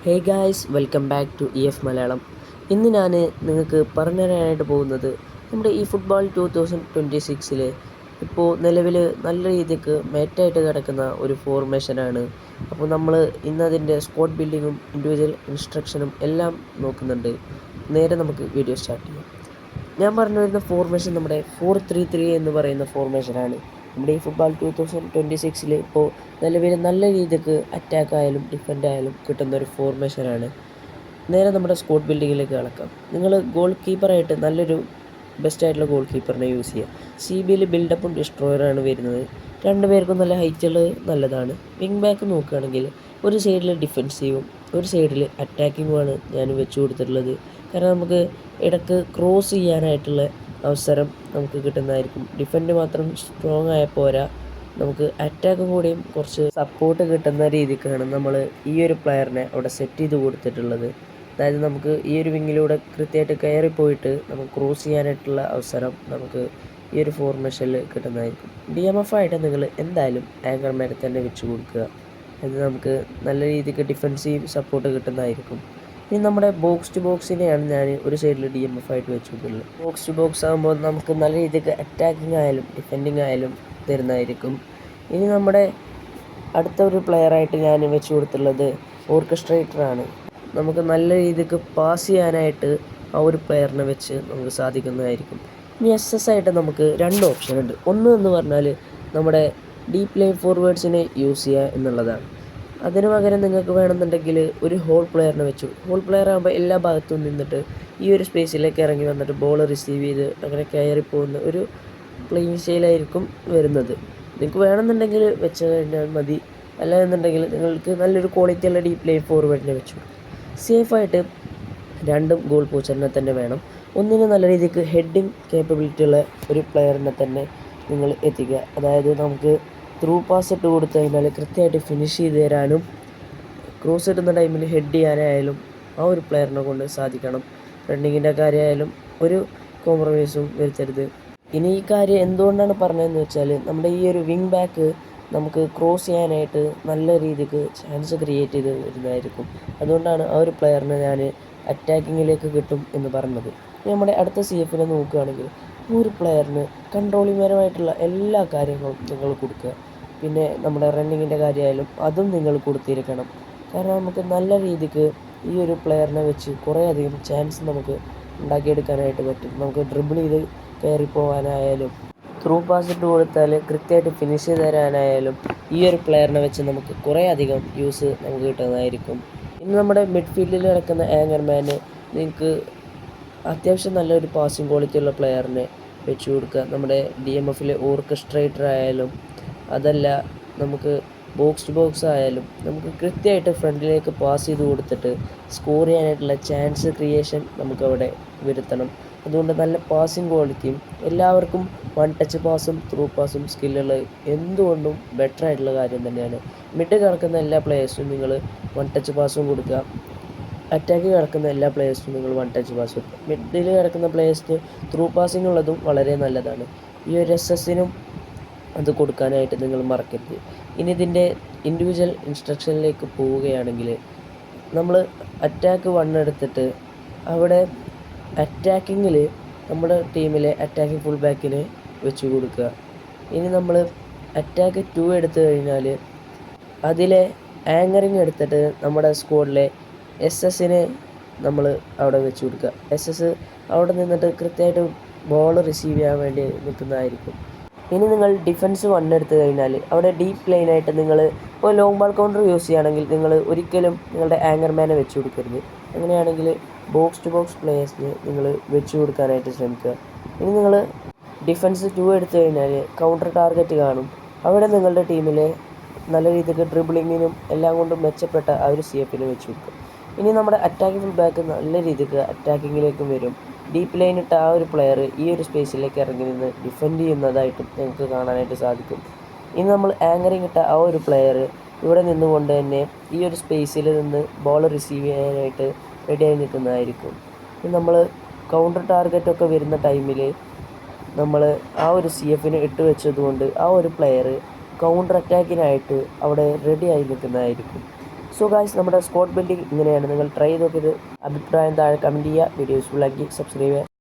Hey guys, welcome back to Malayalam. ഇന്ന് ഞാൻ നിങ്ങൾക്ക് പറഞ്ഞു തരാനായിട്ട് പോകുന്നത് നമ്മുടെ ഈ ഫുട്ബോൾ 2026 ഇപ്പോൾ നിലവിൽ നല്ല രീതിക്ക് മേറ്റായിട്ട് കിടക്കുന്ന ഒരു ഫോർമേഷനാണ്. അപ്പോൾ നമ്മൾ ഇന്നതിൻ്റെ സ്ക്വാഡ് ബിൽഡിങ്ങും ഇൻഡിവിജ്വൽ ഇൻസ്ട്രക്ഷനും എല്ലാം നോക്കുന്നുണ്ട്. നേരെ നമുക്ക് വീഡിയോ സ്റ്റാർട്ട് ചെയ്യാം. ഞാൻ പറഞ്ഞു വരുന്ന ഫോർമേഷൻ നമ്മുടെ 4-3-3 എന്ന് പറയുന്ന ഫോർമേഷനാണ്. നമ്മുടെ ഈ ഫുട്ബോൾ 2026 ഇപ്പോൾ നിലവിൽ നല്ല രീതിക്ക് അറ്റാക്കായാലും ഡിഫെൻഡായാലും കിട്ടുന്ന ഒരു ഫോർമേഷനാണ്. നേരെ നമ്മുടെ സ്ക്വാഡ് ബിൽഡിങ്ങിലേക്ക് കടക്കാം. നിങ്ങൾ ഗോൾ കീപ്പറായിട്ട് നല്ലൊരു ബെസ്റ്റായിട്ടുള്ള ഗോൾ കീപ്പറിനെ യൂസ് ചെയ്യുക. CBയിൽ ബിൽഡപ്പും ഡിസ്ട്രോയറാണ് വരുന്നത്. രണ്ടുപേർക്കും നല്ല ഹൈറ്റുകൾ നല്ലതാണ്. വിങ് ബാക്ക് നോക്കുകയാണെങ്കിൽ ഒരു സൈഡിൽ ഡിഫെൻസീവും ഒരു സൈഡിൽ അറ്റാക്കിങ്ങുമാണ് ഞാൻ വെച്ച് കൊടുത്തിട്ടുള്ളത്. കാരണം നമുക്ക് ഇടയ്ക്ക് ക്രോസ് ചെയ്യാനായിട്ടുള്ള അവസരം നമുക്ക് കിട്ടുന്നതായിരിക്കും. ഡിഫെൻഡ് മാത്രം സ്ട്രോങ് ആയ പോരാ, നമുക്ക് അറ്റാക്കും കൂടിയും കുറച്ച് സപ്പോർട്ട് കിട്ടുന്ന രീതിക്കാണ് നമ്മൾ ഈ ഒരു പ്ലെയറിനെ അവിടെ സെറ്റ് ചെയ്ത് കൊടുത്തിട്ടുള്ളത്. അതായത് നമുക്ക് ഈ ഒരു വിങ്ങിലൂടെ കൃത്യമായിട്ട് കയറിപ്പോയിട്ട് നമുക്ക് ക്രോസ് ചെയ്യാനായിട്ടുള്ള അവസരം നമുക്ക് ഈ ഒരു ഫോർമേഷനിൽ കിട്ടുന്നതായിരിക്കും. DMF ആയിട്ട് നിങ്ങൾ എന്തായാലും ആങ്കർമാരെ തന്നെ വെച്ച് കൊടുക്കുക. അത് നമുക്ക് നല്ല രീതിക്ക് ഡിഫെൻസീവ് സപ്പോർട്ട് കിട്ടുന്നതായിരിക്കും. ഇനി നമ്മുടെ ബോക്സ് ടു ബോക്സിനെയാണ് ഞാൻ ഒരു സൈഡിൽ DMF ആയിട്ട് വെച്ച് കൊടുക്കുന്നത്. ബോക്സ് ടു ബോക്സ് ആകുമ്പോൾ നമുക്ക് നല്ല രീതിക്ക് അറ്റാക്കിംഗ് ആയാലും ഡിഫെൻഡിങ് ആയാലും തരുന്നതായിരിക്കും. ഇനി നമ്മുടെ അടുത്ത ഒരു പ്ലെയറായിട്ട് ഞാൻ വെച്ച് കൊടുത്തിട്ടുള്ളത് ഓർക്കസ്ട്രേറ്ററാണ്. നമുക്ക് നല്ല രീതിക്ക് പാസ് ചെയ്യാനായിട്ട് ആ ഒരു പ്ലെയറിനെ വെച്ച് നമുക്ക് സാധിക്കുന്നതായിരിക്കും. ഇനി SS ആയിട്ട് നമുക്ക് രണ്ട് ഓപ്ഷൻ ഉണ്ട്. ഒന്ന് എന്ന് പറഞ്ഞാൽ നമ്മുടെ ഡീപ്പ് ലൈൻ ഫോർവേഡ്സിനെ യൂസ് ചെയ്യുക എന്നുള്ളതാണ്. അതിന് പകരം നിങ്ങൾക്ക് വേണമെന്നുണ്ടെങ്കിൽ ഒരു ഹോൾ പ്ലെയറിനെ വെച്ചു. ഹോൾ പ്ലെയർ ആകുമ്പോൾ എല്ലാ ഭാഗത്തും നിന്നിട്ട് ഈ ഒരു സ്പേസിലേക്ക് ഇറങ്ങി വന്നിട്ട് ബോൾ റിസീവ് ചെയ്ത് അങ്ങനെ കയറിപ്പോകുന്ന ഒരു പ്ലേയിങ് സ്റ്റൈലായിരിക്കും വരുന്നത്. നിങ്ങൾക്ക് വേണമെന്നുണ്ടെങ്കിൽ വെച്ച് കഴിഞ്ഞാൽ മതി. അല്ല എന്നുണ്ടെങ്കിൽ നിങ്ങൾക്ക് നല്ലൊരു ക്വാളിറ്റിയുള്ള ഡീപ്പ് ലൈൻ ഫോർവേഡിനെ വെച്ചു. സേഫായിട്ട് രണ്ടും ഗോൾ പോസ്റ്ററിനെ തന്നെ വേണം. ഒന്നിന് നല്ല രീതിക്ക് ഹെഡിങ് കേപ്പബിലിറ്റി ഉള്ള ഒരു പ്ലെയറിനെ തന്നെ നിങ്ങൾ എത്തിക്കുക. അതായത് നമുക്ക് ത്രൂ പാസ് ഇട്ട് കൊടുത്തു കഴിഞ്ഞാൽ കൃത്യമായിട്ട് ഫിനിഷ് ചെയ്ത് തരാനും ക്രോസ് ഇടുന്ന ടൈമിൽ ഹെഡ് ചെയ്യാനായാലും ആ ഒരു പ്ലെയറിനെ കൊണ്ട് സാധിക്കണം. റണ്ണിങ്ങിൻ്റെ കാര്യമായാലും ഒരു കോംപ്രമൈസും വരുത്തരുത്. ഇനി ഈ കാര്യം എന്തുകൊണ്ടാണ് പറഞ്ഞതെന്ന് വെച്ചാൽ നമ്മുടെ ഈ ഒരു വിങ് ബാക്ക് നമുക്ക് ക്രോസ് ചെയ്യാനായിട്ട് നല്ല രീതിക്ക് ചാൻസ് ക്രിയേറ്റ് ചെയ്ത് വരുന്നതായിരിക്കും. അതുകൊണ്ടാണ് ആ ഒരു പ്ലെയറിനെ ഞാൻ അറ്റാക്കിങ്ങിലേക്ക് കിട്ടും എന്ന് പറഞ്ഞത്. നമ്മുടെ അടുത്ത CFനെ നോക്കുകയാണെങ്കിൽ ഒരു പ്ലെയറിന് കൺട്രോളിംഗ് എല്ലാ കാര്യങ്ങളും നിങ്ങൾ കൊടുക്കുക. പിന്നെ നമ്മുടെ റണ്ണിങ്ങിൻ്റെ കാര്യമായാലും അതും നിങ്ങൾ കൊടുത്തിരിക്കണം. കാരണം നമുക്ക് നല്ല രീതിക്ക് ഈ ഒരു പ്ലെയറിനെ വെച്ച് കുറേ അധികം ചാൻസ് നമുക്ക് ഉണ്ടാക്കിയെടുക്കാനായിട്ട് പറ്റും. നമുക്ക് ഡ്രിബിൾ ചെയ്ത് കയറിപ്പോകാനായാലും ത്രൂ പാസ് ഇട്ട് കൊടുത്താൽ കൃത്യമായിട്ട് ഫിനിഷ് ചെയ്ത് തരാനായാലും ഈ ഒരു പ്ലെയറിനെ വെച്ച് നമുക്ക് കുറേ അധികം യൂസ് നമുക്ക് കിട്ടുന്നതായിരിക്കും. ഇനി നമ്മുടെ മിഡ്ഫീൽഡിൽ കിടക്കുന്ന ആങ്കർമാന് നിങ്ങൾക്ക് അത്യാവശ്യം നല്ലൊരു പാസിംഗ് ക്വാളിറ്റി ഉള്ള പ്ലെയറിനെ വെച്ച് കൊടുക്കുക. നമ്മുടെ DMFൽ ഓർക്കസ്ട്രേറ്റർ ആയാലും അതല്ല നമുക്ക് ബോക്സ് ടു ബോക്സ് ആയാലും നമുക്ക് കൃത്യമായിട്ട് ഫ്രണ്ടിലേക്ക് പാസ് ചെയ്ത് കൊടുത്തിട്ട് സ്കോർ ചെയ്യാനായിട്ടുള്ള ചാൻസ് ക്രിയേഷൻ നമുക്കവിടെ വരുത്തണം. അതുകൊണ്ട് നല്ല പാസിംഗ് ക്വാളിറ്റിയും എല്ലാവർക്കും വൺ ടച്ച് പാസും ത്രൂ പാസും സ്കില്ലുള്ള എന്തുകൊണ്ടും ബെറ്റർ ആയിട്ടുള്ള കാര്യം തന്നെയാണ്. മിഡ് കിടക്കുന്ന എല്ലാ പ്ലേയേഴ്സും നിങ്ങൾ വൺ ടച്ച് പാസും കൊടുക്കുക. അറ്റാക്ക് കിടക്കുന്ന എല്ലാ പ്ലേയേഴ്സിനും നിങ്ങൾ വൺ ടച്ച് പാസ് കൊടുക്കുക. മിഡിൽ കിടക്കുന്ന പ്ലേയേഴ്സിന് ത്രൂ പാസിംഗ് ഉള്ളതും വളരെ നല്ലതാണ്. ഈ ഒരു SS-നും അത് കൊടുക്കാനായിട്ട് നിങ്ങൾ മറക്കരുത്. ഇനി ഇതിൻ്റെ ഇൻഡിവിജ്വൽ ഇൻസ്ട്രക്ഷനിലേക്ക് പോവുകയാണെങ്കിൽ നമ്മൾ അറ്റാക്ക് 1 എടുത്തിട്ട് അവിടെ അറ്റാക്കിങ്ങിൽ നമ്മുടെ ടീമിലെ അറ്റാക്കിംഗ് ഫുൾ ബാക്കിനെ വെച്ച് കൊടുക്കുക. ഇനി നമ്മൾ അറ്റാക്ക് 2 എടുത്തു കഴിഞ്ഞാൽ അതിലെ ആങ്കറിങ് എടുത്തിട്ട് നമ്മുടെ സ്ക്വാഡിലെ SS-നെ നമ്മൾ അവിടെ വെച്ച് കൊടുക്കുക. SS അവിടെ നിന്നിട്ട് കൃത്യമായിട്ട് ബോൾ റിസീവ് ചെയ്യാൻ വേണ്ടി നിൽക്കുന്നതായിരിക്കും. ഇനി നിങ്ങൾ ഡിഫൻസ് 1 എടുത്തു കഴിഞ്ഞാൽ അവിടെ ഡീപ്പ് ലൈനായിട്ട് നിങ്ങൾ ഇപ്പോൾ ലോങ് ബോൾ കൗണ്ടർ യൂസ് ചെയ്യുകയാണെങ്കിൽ നിങ്ങൾ ഒരിക്കലും നിങ്ങളുടെ ആങ്കർമാനെ വെച്ച് കൊടുക്കരുത്. അങ്ങനെയാണെങ്കിൽ ബോക്സ് ടു ബോക്സ് പ്ലേയേഴ്സിന് നിങ്ങൾ വെച്ച് കൊടുക്കാനായിട്ട് ശ്രമിക്കുക. ഇനി നിങ്ങൾ ഡിഫൻസ് 2 എടുത്തു കഴിഞ്ഞാൽ കൗണ്ടർ ടാർഗറ്റ് കാണും. അവിടെ നിങ്ങളുടെ ടീമിലെ നല്ല രീതിക്ക് ഡ്രിബിളിങ്ങിനും എല്ലാം കൊണ്ടും മെച്ചപ്പെട്ട ആ ഒരു CFനെ വെച്ച് കൊടുക്കുക. ഇനി നമ്മുടെ അറ്റാക്കിംഗ് ഫുൾ ബാക്ക് നല്ല രീതിക്ക് അറ്റാക്കിങ്ങിലേക്കും വരും. ഡീപ്പ് ലൈൻ ഇട്ട ആ ഒരു പ്ലെയർ ഈ ഒരു സ്പേസിലേക്ക് ഇറങ്ങി നിന്ന് ഡിഫെൻഡ് ചെയ്യുന്നതായിട്ടും നിങ്ങൾക്ക് കാണാനായിട്ട് സാധിക്കും. ഇനി നമ്മൾ ആങ്കറിങ് ഇട്ട ആ ഒരു പ്ലെയർ ഇവിടെ നിന്നുകൊണ്ട് തന്നെ ഈ ഒരു സ്പേസിൽ നിന്ന് ബോൾ റിസീവ് ചെയ്യാനായിട്ട് റെഡിയായി നിൽക്കുന്നതായിരിക്കും. ഇനി നമ്മൾ കൗണ്ടർ ടാർഗറ്റൊക്കെ വരുന്ന ടൈമിൽ നമ്മൾ ആ ഒരു CFന് ഇട്ട് വെച്ചതുകൊണ്ട് ആ ഒരു പ്ലെയർ കൗണ്ടർ അറ്റാക്കിനായിട്ട് അവിടെ റെഡിയായി നിൽക്കുന്നതായിരിക്കും. സോ ഗായ്സ്, നമ്മുടെ സ്ക്വാഡ് ബിൽഡിംഗ് ഇങ്ങനെയാണ്. നിങ്ങൾ ട്രൈ ചെയ്ത് നോക്കിയത് അഭിപ്രായം താഴെ കമൻറ്റ് ചെയ്യുക. വീഡിയോ യൂസ്ഫുൾ ആക്കി സബ്സ്ക്രൈബ് ചെയ്യുക.